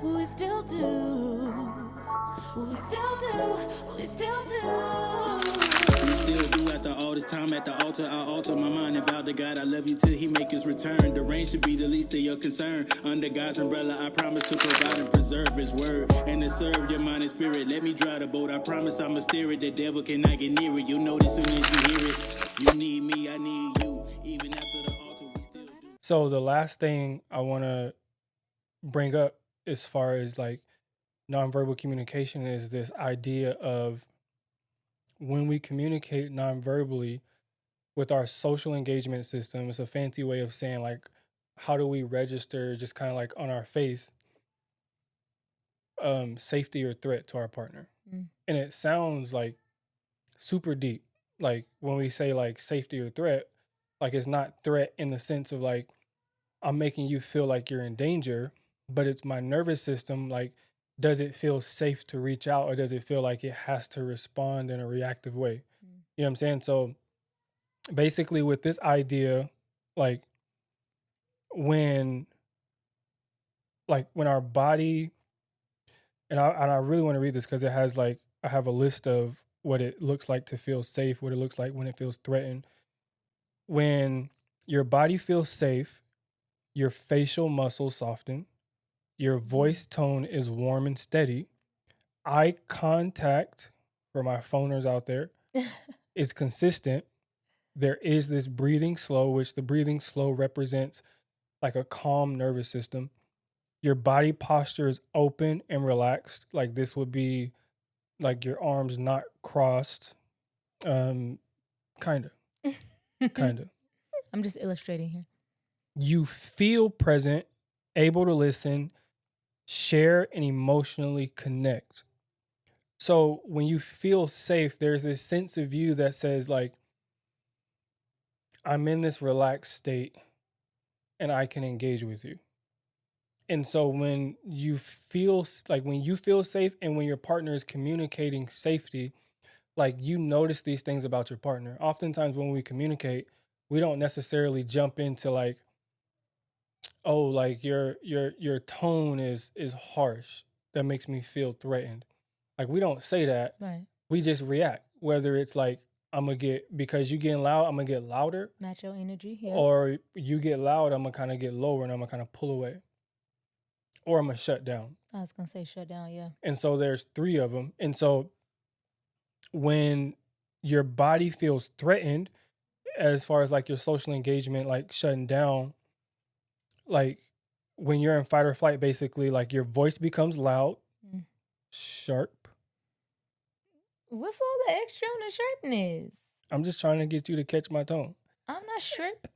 we still do, we still do, we still do. We still do after all this time at the altar. I alter my mind and vow to God I love you till he make his return. The rain should be the least of your concern. Under God's umbrella, I promise to provide and preserve his word and to serve your mind and spirit. Let me drive the boat. I promise I'ma steer it. The devil cannot get near it. You'll know this soon as you hear it. You need me, I need you. Even after the altar, we still do. So the last thing I want to bring up as far as like nonverbal communication is this idea of when we communicate nonverbally with our social engagement system. It's a fancy way of saying like how do we register just kind of like on our face safety or threat to our partner. And it sounds like super deep. Like when we say like safety or threat, like it's not threat in the sense of like I'm making you feel like you're in danger, but it's my nervous system. Like, does it feel safe to reach out or does it feel like it has to respond in a reactive way? You know what I'm saying? So basically, with this idea, like when our body, and I really want to read this because it has like I have a list of what it looks like to feel safe, what it looks like when it feels threatened. When your body feels safe, your facial muscles soften, your voice tone is warm and steady, eye contact, for my phoners out there, is consistent. There is this breathing slow, which the breathing slow represents like a calm nervous system. Your body posture is open and relaxed. Like this would be like your arms not crossed. Kind of. I'm just illustrating here. You feel present, able to listen, share, and emotionally connect. So when you feel safe, there's this sense of you that says like, I'm in this relaxed state and I can engage with you. And so when you feel safe and when your partner is communicating safety, like you notice these things about your partner. Oftentimes when we communicate, we don't necessarily jump into like, oh, like your tone is harsh. That makes me feel threatened. Like we don't say that. Right. We just react. Whether it's like because you getting loud, I'm gonna get louder. Match your energy. Yeah. Or you get loud, I'm gonna kind of get lower and I'm gonna kind of pull away. Or I'm gonna shut down. I was gonna say shut down, yeah. And so there's 3 of them. And so when your body feels threatened, as far as like your social engagement, like shutting down, like when you're in fight or flight, basically, like your voice becomes loud, sharp. What's all the extra on the sharpness? I'm just trying to get you to catch my tone. I'm not sharp.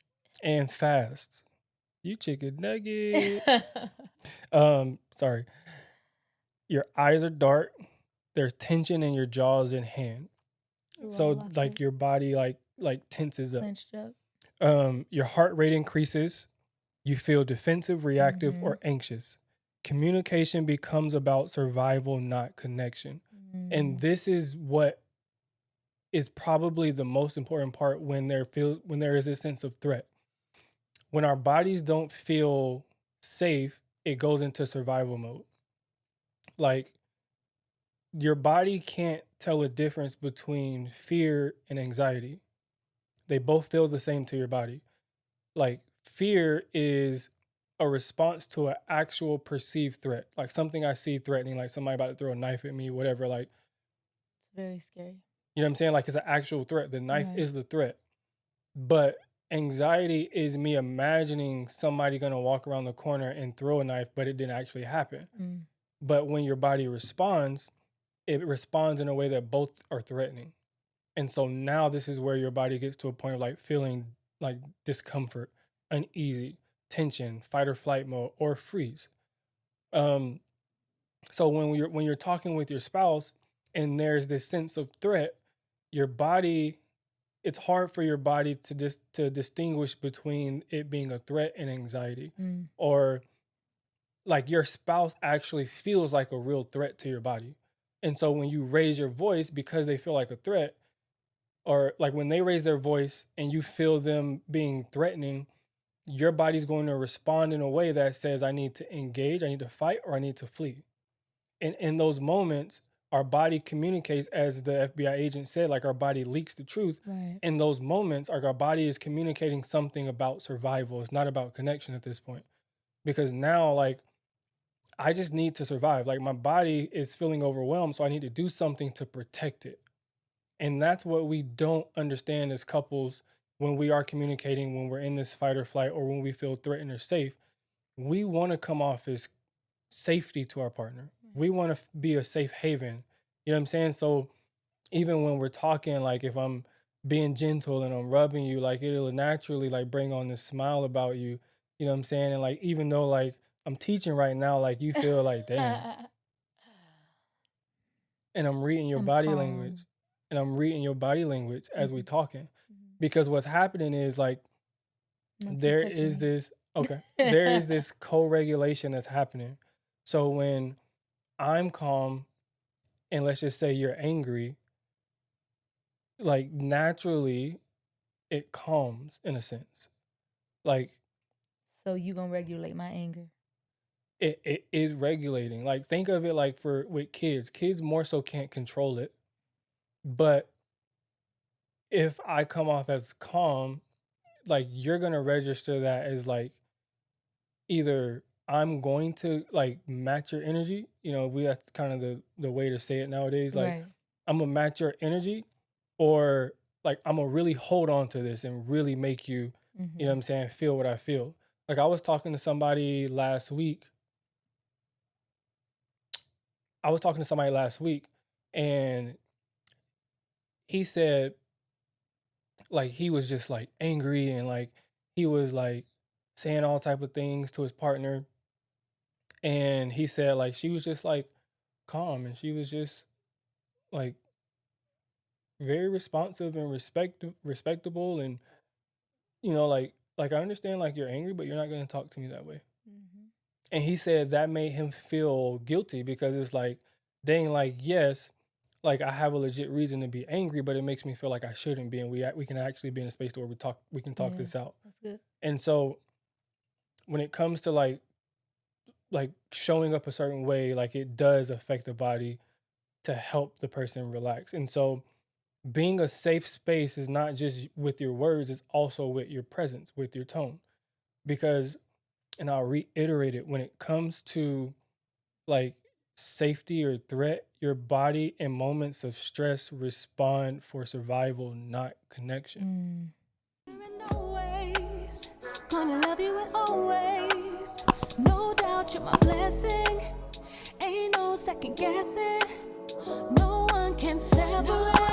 And fast. You chicken nugget. Sorry. Your eyes are dark. There's tension in your jaws and hand. Ooh, So like your body like tenses up. Clenched up. Your heart rate increases. You feel defensive, reactive, or anxious. Communication becomes about survival, not connection. And this is what is probably the most important part when there is a sense of threat. When our bodies don't feel safe, it goes into survival mode. Like your body can't tell a difference between fear and anxiety. They both feel the same to your body. Like fear is a response to an actual perceived threat, like something I see threatening, like somebody about to throw a knife at me, whatever. Like it's very scary. You know what I'm saying? Like it's an actual threat. The knife is the threat. But anxiety is me imagining somebody gonna walk around the corner and throw a knife, but it didn't actually happen. But when your body responds, it responds in a way that both are threatening. And so now this is where your body gets to a point of like feeling like discomfort, uneasy, tension, fight or flight mode, or freeze. So when you're talking with your spouse and there's this sense of threat, your body, it's hard for your body to distinguish between it being a threat and anxiety. Or like your spouse actually feels like a real threat to your body. And so when you raise your voice because they feel like a threat, or like when they raise their voice and you feel them being threatening, your body's going to respond in a way that says, I need to engage, I need to fight, or I need to flee. And in those moments, our body communicates, as the FBI agent said, like our body leaks the truth. Right. In those moments, our body is communicating something about survival. It's not about connection at this point. Because now, like, I just need to survive. Like, my body is feeling overwhelmed, so I need to do something to protect it. And that's what we don't understand as couples when we are communicating, when we're in this fight or flight, or when we feel threatened or safe. We want to come off as safety to our partner. We want to be a safe haven. You know what I'm saying? So even when we're talking, like if I'm being gentle and I'm rubbing you, like it'll naturally like bring on this smile about you. You know what I'm saying? And like even though like I'm teaching right now, like you feel like damn. And I'm reading your I'm body calm. language. And I'm reading your body language as we Mhm. talking. Mhm. Because what's happening is like No, keep there touching is me. this there is this co-regulation that's happening. So when I'm calm and let's just say you're angry, like naturally it calms in a sense. Like So you gonna regulate my anger? it is regulating. Like think of it like for with kids. Kids more so can't control it. But if I come off as calm, like you're gonna register that as like either I'm going to like match your energy. You know, that's kind of the way to say it nowadays. Like Right. I'm gonna match your energy, or like I'm gonna really hold on to this and really make you, you know what Mhm. I'm saying, feel what I feel. Like I was talking to somebody last week. I was talking to somebody last week, and he said like he was just like angry and like he was like saying all type of things to his partner, and he said like she was just like calm and she was just like very responsive and respectable, and you know like I understand like you're angry but you're not going to talk to me that way. Mhm. And he said that made him feel guilty because it's like dang, like yes, like I have a legit reason to be angry, but it makes me feel like I shouldn't be, and we can actually be in a space where we can talk Yeah, this out. that's good. And so when it comes to like showing up a certain way, like it does affect the body to help the person relax. And so being a safe space is not just with your words, it's also with your presence, with your tone. Because, and I'll reiterate it, when it comes to like safety or threat, your body in moments of stress respond for survival, not connection. Mm. And always gonna love you and always. No doubt you're my blessing. Ain't no second guessing. No one can separate.